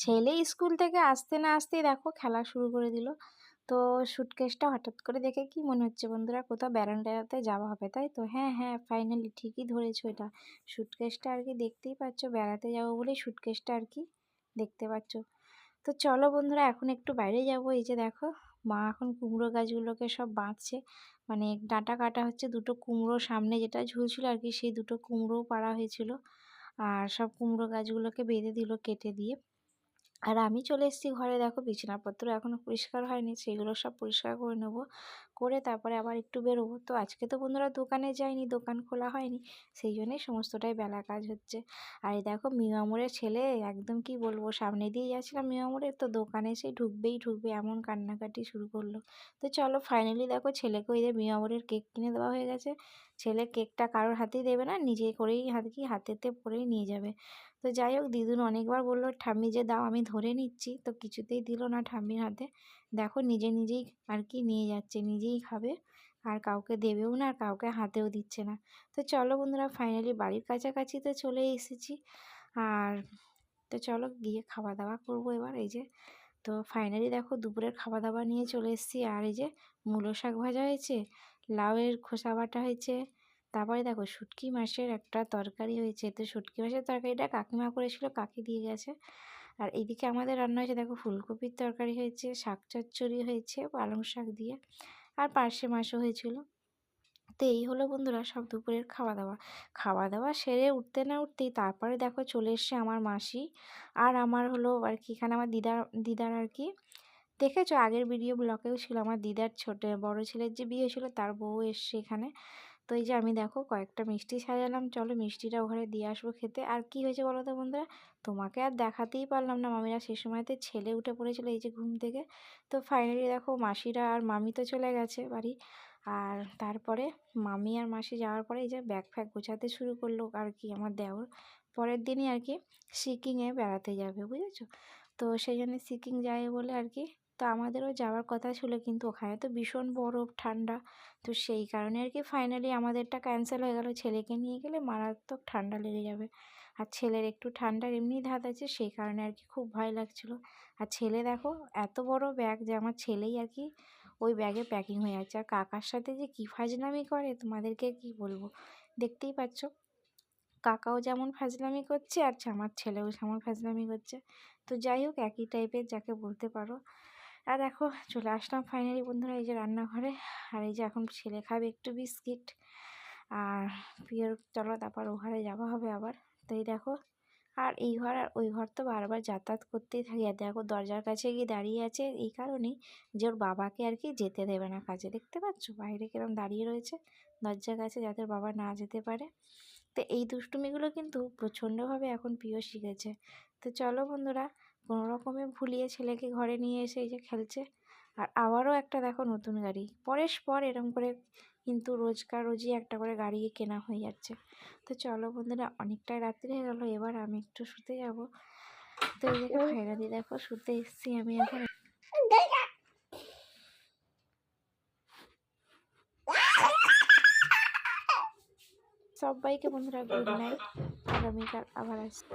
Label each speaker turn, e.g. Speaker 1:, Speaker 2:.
Speaker 1: ছেলে স্কুল থেকে আসতে না আসতেই দেখো খেলা শুরু করে দিল। তো সুটকেসটা হঠাৎ করে দেখে কি মনে হচ্ছে বন্ধুরা, কোথাও বেড়াতে যাওয়া হবে, তাই তো? হ্যাঁ হ্যাঁ, ফাইনালি ঠিকই ধরেছো এটা। সুটকেসটা আর কি দেখতেই পাচ্ছ, বেড়াতে যাবো বলেই সুটকেসটা আর কি দেখতে পাচ্ছ। তো চলো বন্ধুরা, এখন একটু বাইরে যাব। এই যে দেখো, মা এখন কুমড়ো গাছগুলোকে সব বাঁধছে, মানে ডাঁটা কাটা হচ্ছে। দুটো কুমড়ো সামনে যেটা ঝুলছিল আর কি, সেই দুটো কুমড়োও পাড়া হয়েছিল, আর সব কুমড়ো গাছগুলোকে বেঁধে দিল কেটে দিয়ে। আর আমি চলে এসেছি ঘরে। দেখো বিছানাপত্র এখনও পরিষ্কার হয়নি, সেগুলো সব পরিষ্কার করে নেব, করে তারপরে আবার একটু বেরোবো। তো আজকে তো বন্ধুরা দোকানে যাইনি, দোকান খোলা হয়নি, সেই জন্যই সমস্তটাই বেলা কাজ হচ্ছে। আর এই দেখো মিয়ামরের ছেলে, একদম কি বলবো, সামনে দিয়ে যাচ্ছিলাম মিয়ামরের, তো দোকানে এসে ঢুকবে এমন কান্নাকাটি শুরু করলো। তো চলো ফাইনালি দেখো ছেলেকে ওই যে মিয়ামরের কেক কিনে দেওয়া হয়ে গেছে। ছেলে কেকটা কারোর হাতেই দেবে না, নিজে করেই হাতেতে পরেই নিয়ে যাবে। তো যাই হোক, দিদুন অনেকবার বললো ঠাম্মি যে দাও আমি ধরে নিচ্ছি, তো কিছুতেই দিল না ঠাম্মির হাতে। দেখো নিজেই আর কি নিয়ে যাচ্ছে, নিজেই খাবে, আর কাউকে দেবেও না, আর কাউকে হাতেও দিচ্ছে না। তো চলো বন্ধুরা, ফাইনালি বাড়ির কাছাকাছি তো চলে এসেছি। আর তো চলো গিয়ে খাওয়া দাওয়া করবো এবার। এই যে, তো ফাইনালি দেখো দুপুরের খাওয়া দাওয়া নিয়ে চলে এসেছি। আর এই যে মূলো শাক ভাজা হয়েছে, লাউয়ের খোসা বাটা হয়েছে, তারপরে দেখো শুটকি মাছের একটা তরকারি হয়েছে। তো শুটকি মাছের তরকারিটা কাকিমা করেছিল, কাকি দিয়ে গেছে। আর এদিকে আমাদের রান্না হয়েছে দেখো, ফুলকপির তরকারি হয়েছে, শাক চচ্চড়ি হয়েছে পালং শাক দিয়ে, আর পার্শে মাছও হয়েছিল। তো এই হলো বন্ধুরা সব দুপুরের খাওয়া দাওয়া। খাওয়া দাওয়া সেরে উঠতে না উঠতেই তারপরে দেখো চলে এসছে আমার মাসি, আর আমার হলো আর কি এখানে আমার দিদার আর কি, দেখেছো আগের ভিডিও ব্লগেও ছিল, আমার দিদার বড় ছেলের যে বিয়ে ছিল তার বউ এসছে এখানে। তো এই যে আমি দেখো কয়েকটা মিষ্টি সাজালাম, চলো মিষ্টিটা ওখানে দিয়ে আসবো খেতে। আর কি হয়েছে বলো তো বন্ধুরা, তোমাকে আর দেখাতেই পারলাম না, মামিরা সে সময়তে ছেলে উঠে পড়েছিল এই যে ঘুম থেকে। তো ফাইনালি দেখো মাসিরা আর মামি তো চলে গেছে বাড়ি, আর তারপরে মামি আর মাসি যাওয়ার পরে এই যে ব্যাগ ফ্যাগ গোছাতে শুরু করলো আর কি আমার দেওর। পরের দিনই আর কি সিকিমে বেড়াতে যাবে, বুঝেছো? তো সেই জন্য সিকিম যায় বলে আর কি, তো আমাদেরও যাওয়ার কথা ছিল, কিন্তু ওখানে তো ভীষণ বরফ ঠান্ডা। তো সেই কারণে আর কি ফাইনালি আমাদেরটা ক্যান্সেল হয়ে গেল। ছেলেকে নিয়ে গেলে মারাত্মক ঠান্ডা লেগে যাবে, আর ছেলের একটু ঠান্ডার এমনি ধাত আছে, সেই কারণে আর কি খুব ভয় লাগছিল। আর ছেলে দেখো এত বড় ব্যাগ, যে আমার ছেলেই আর কি ওই ব্যাগে প্যাকিং হয়ে যাচ্ছে। আর কাকার সাথে যে কী ফাজলামি করে তোমাদেরকে কি বলবো, দেখতেই পাচ্ছ। কাকাও যেমন ফাজলামি করছে, আর আমার ছেলেও যেমন ফাজলামি করছে। তো যাই হোক, একই টাইপের যাকে বলতে পারো। আর দেখো চলে আসলাম ফাইনালি বন্ধুরা এই যে রান্নাঘরে। আর এই যে এখন ছেলে খাবে একটু বিস্কিট, আর প্রিয়র চলো তারপর ও ঘরে যাওয়া হবে আবার। তো এই দেখো, আর এই ঘর আর ওই ঘর তো বারবার যাতায়াত করতেই থাকি। আর দেখো দরজার কাছে গিয়ে দাঁড়িয়ে আছে এই কারণেই যে ওর বাবাকে আর কি যেতে দেবে না কাজে, দেখতে পাচ্ছ বাইরে কিরম দাঁড়িয়ে রয়েছে দরজার কাছে, যাতে ওর বাবা না যেতে পারে। তো এই দুষ্টুমিগুলো কিন্তু প্রচণ্ডভাবে এখন প্রিয় শিখেছে। তো চলো বন্ধুরা, কোনো রকমে ভুলিয়ে ছেলেকে ঘরে নিয়ে এসে এই যে খেলছে। আর আবারও একটা দেখো নতুন গাড়ি, পর এরম করে কিন্তু রোজই একটা করে গাড়ি কেনা হয়ে যাচ্ছে। তো চলো বন্ধুরা, অনেকটাই রাত্রি হয়ে গেলো, এবার আমি একটু শুতে যাব। তো এই দেখো ফাইনালি দেখো শুতে এসেছি আমি এখন। সবাইকে বন্ধুরা গুড নাইট, আগামীকাল আবার আসছি।